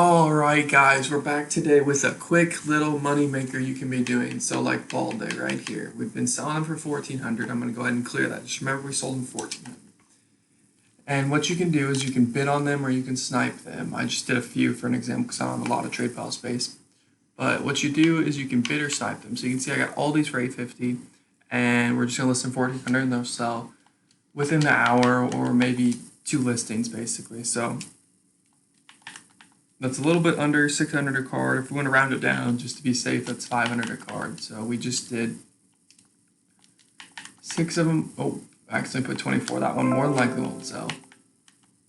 Alright guys, we're back today with a quick little money maker you can be doing. So like ball day right here. We've been selling them for 1400. I'm going to go ahead and clear that. Just remember we sold them 1400. And what you can do is you can bid on them or you can snipe them. I just did a few for an example because I don't have a lot of trade file space. But what you do is you can bid or snipe them. So you can see I got all these for 850 and we're just going to list them 1400 and they'll sell within the hour or maybe 2 listings basically. So that's a little bit under 600 a card. If we want to round it down just to be safe, that's 500 a card. So we just did 6 of them. Oh, I accidentally put 24. That one more than likely won't sell.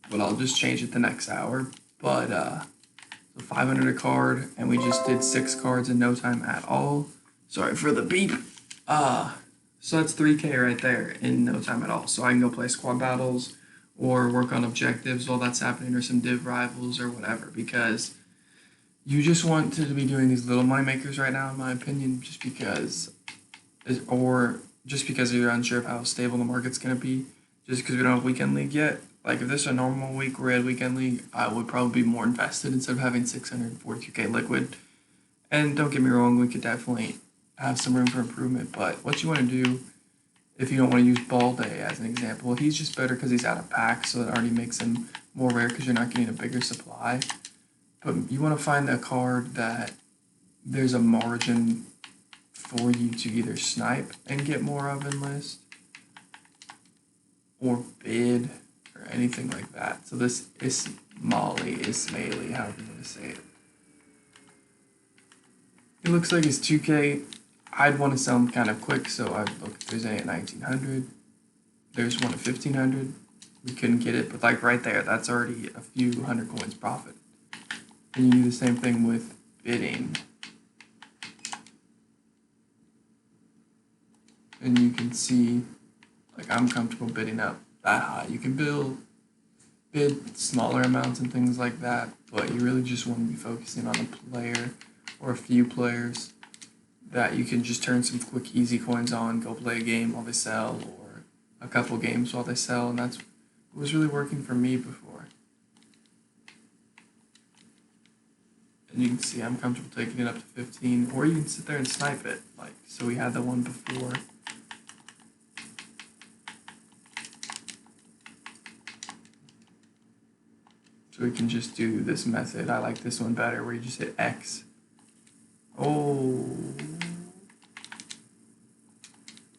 But I'll just change it the next hour. But so 500 a card, and we just did 6 cards in no time at all. Sorry for the beep. So that's 3K right there in no time at all. So I can go play squad battles or work on objectives while that's happening, or some div rivals or whatever, because you just want to be doing these little money makers right now, in my opinion, just because you're unsure of how stable the market's going to be, just because we don't have weekend league yet. Like if this is a normal week where we had weekend league, I would probably be more invested instead of having 642K liquid. And don't get me wrong, we could definitely have some room for improvement, but what you want to do, if you don't want to use Ball Day as an example, he's just better because he's out of pack, so it already makes him more rare because you're not getting a bigger supply. But you want to find a card that there's a margin for you to either snipe and get more of in list, or bid, or anything like that. So this Ismaili, however you want to say it. It looks like it's 2K. I'd want to sell them kind of quick, so I'd look if there's any at 1900. There's one at 1500. We couldn't get it, but like right there, that's already a few hundred coins profit. And you do the same thing with bidding. And you can see, like I'm comfortable bidding up that high. You can bid smaller amounts and things like that, but you really just want to be focusing on a player or a few players that you can just turn some quick, easy coins on, go play a game while they sell, or a couple games while they sell, and that's what was really working for me before. And you can see I'm comfortable taking it up to 15, or you can sit there and snipe it, like, so we had the one before. So we can just do this method. I like this one better, where you just hit X. Oh,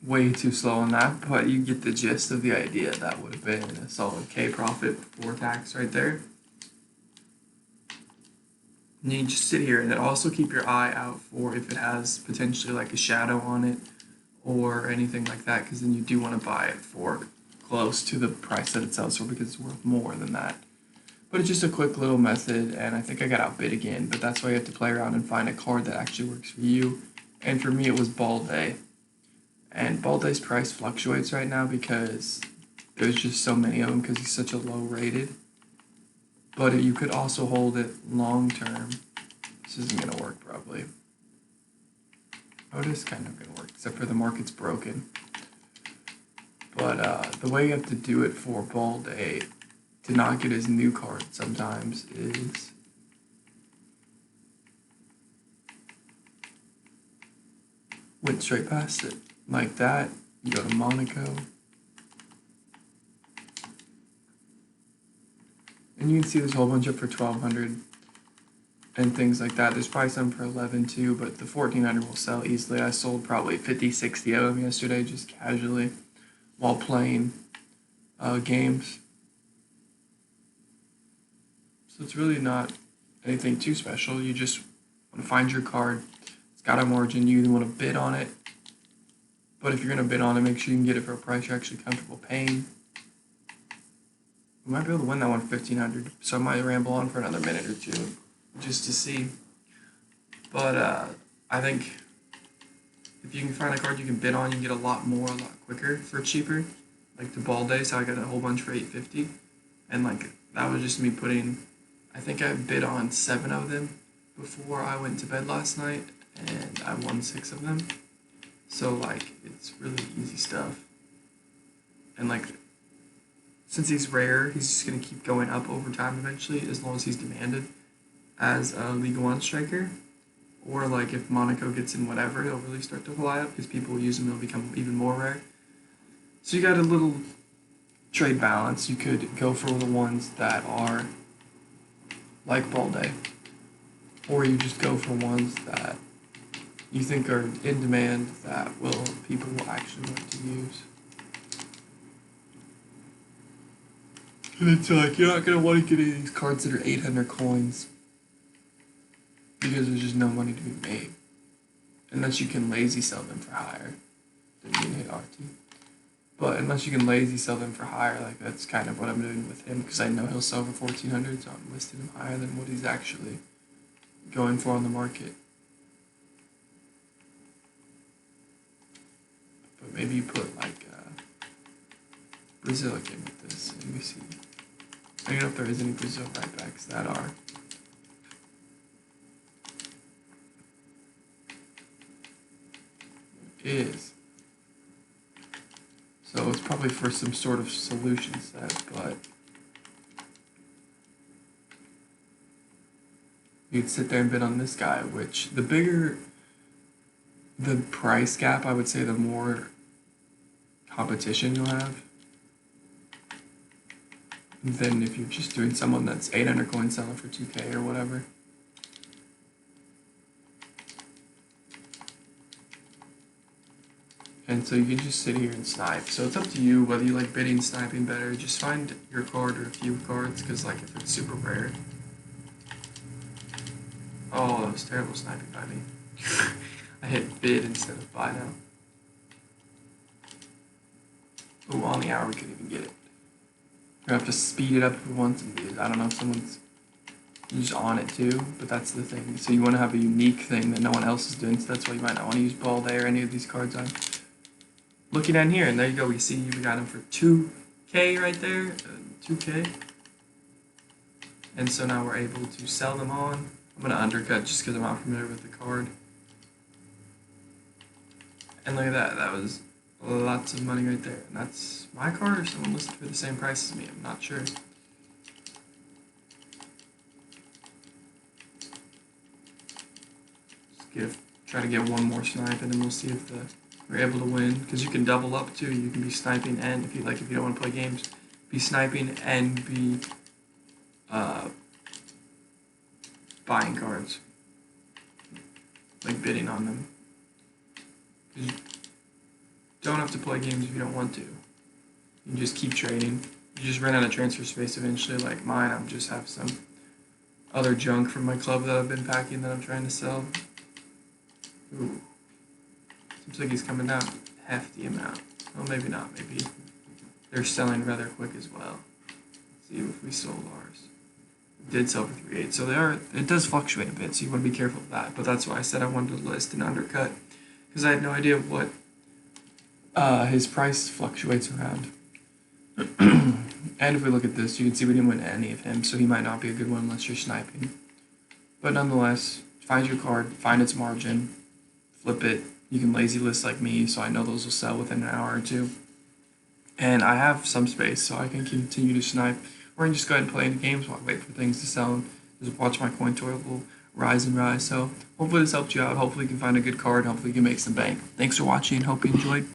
way too slow on that, but you get the gist of the idea. That would have been a solid K profit before tax right there. And you can just sit here, and then also keep your eye out for if it has potentially like a shadow on it or anything like that, because then you do want to buy it for close to the price that it sells for, because it's worth more than that. But it's just a quick little method, and I think I got outbid again, but that's why you have to play around and find a card that actually works for you. And for me, it was Ball Day. And Ball Day's price fluctuates right now because there's just so many of them because he's such a low rated. But you could also hold it long term. This isn't going to work probably. Oh, it is kind of going to work, except for the market's broken. But the way you have to do it for Ball Day to not get his new card sometimes is went straight past it. Like that, you go to Monaco. And you can see there's a whole bunch up for 1200 and things like that. There's probably some for 11 too, but the 1400 will sell easily. I sold probably 50, 60 of them yesterday just casually while playing games. So it's really not anything too special. You just want to find your card. It's got a margin. You either want to bid on it, but if you're going to bid on it, make sure you can get it for a price you're actually comfortable paying. We might be able to win that one for 1500, so I might ramble on for another minute or two just to see. But I think if you can find a card you can bid on, you can get a lot more, a lot quicker for cheaper. Like the Ball Day, so I got a whole bunch for 850, and like that was just me putting. I think I bid on 7 of them before I went to bed last night, and I won 6 of them. So like it's really easy stuff, and like since he's rare, he's just gonna keep going up over time eventually, as long as he's demanded. as a League One striker, or like if Monaco gets in whatever, he'll really start to fly up because people will use him. He'll become even more rare. So you got a little trade balance. You could go for the ones that are like Balde, or you just go for ones that you think are in demand that people will actually want to use. And it's like you're not gonna want to get any of these cards that are 800 coins because there's just no money to be made unless you can lazy sell them for higher. Didn't mean to hit RT. But unless you can lazy sell them for higher, like that's kind of what I'm doing with him because I know he'll sell for 1400, so I'm listing him higher than what he's actually going for on the market. But maybe you put like Brazil again with this. Let me see. I don't know if there is any Brazil right backs that are. Is. So it's probably for some sort of solution set, but you'd sit there and bid on this guy, which the bigger the price gap, I would say, the more competition you'll have than if you're just doing someone that's 800 coins selling for 2K or whatever. And so you can just sit here and snipe. So it's up to you whether you like bidding, sniping better. Just find your card or a few cards, because like if it's super rare. Oh, that was terrible sniping by me. I hit bid instead of buy now. Oh, on the hour we couldn't even get it. We're gonna have to speed it up if we want to, because I don't know if someone's just on it too, but that's the thing. So you want to have a unique thing that no one else is doing, so that's why you might not want to use Balde or any of these cards on. Looking down here, and there you go, we see we got him for 2K right there, 2K. And so now we're able to sell them on. I'm going to undercut just because I'm not familiar with the card. And look at that, that was lots of money right there. And that's my card or someone listed for the same price as me, I'm not sure. Just try to get one more snipe and then we'll see if we're able to win, because you can double up too. You can be sniping and if you don't want to play games, be sniping and be buying cards, like bidding on them. You don't have to play games if you don't want to. You can just keep trading. You just run out of transfer space eventually. Like mine, I just have some other junk from my club that I've been packing that I'm trying to sell. Ooh. Seems like he's coming down a hefty amount. Well, maybe not. Maybe they're selling rather quick as well. Let's see if we sold ours. We did sell for 3.8. So it does fluctuate a bit, so you want to be careful of that. But that's why I said I wanted to list an undercut, because I had no idea what his price fluctuates around. And if we look at this, you can see we didn't win any of him, so he might not be a good one unless you're sniping. But nonetheless, find your card, find its margin, flip it. You can lazy list like me, so I know those will sell within an hour or two. And I have some space, so I can continue to snipe. Or I can just go ahead and play into games while I wait for things to sell and just watch my coin total rise and rise. So hopefully this helped you out. Hopefully you can find a good card. Hopefully you can make some bank. Thanks for watching. Hope you enjoyed.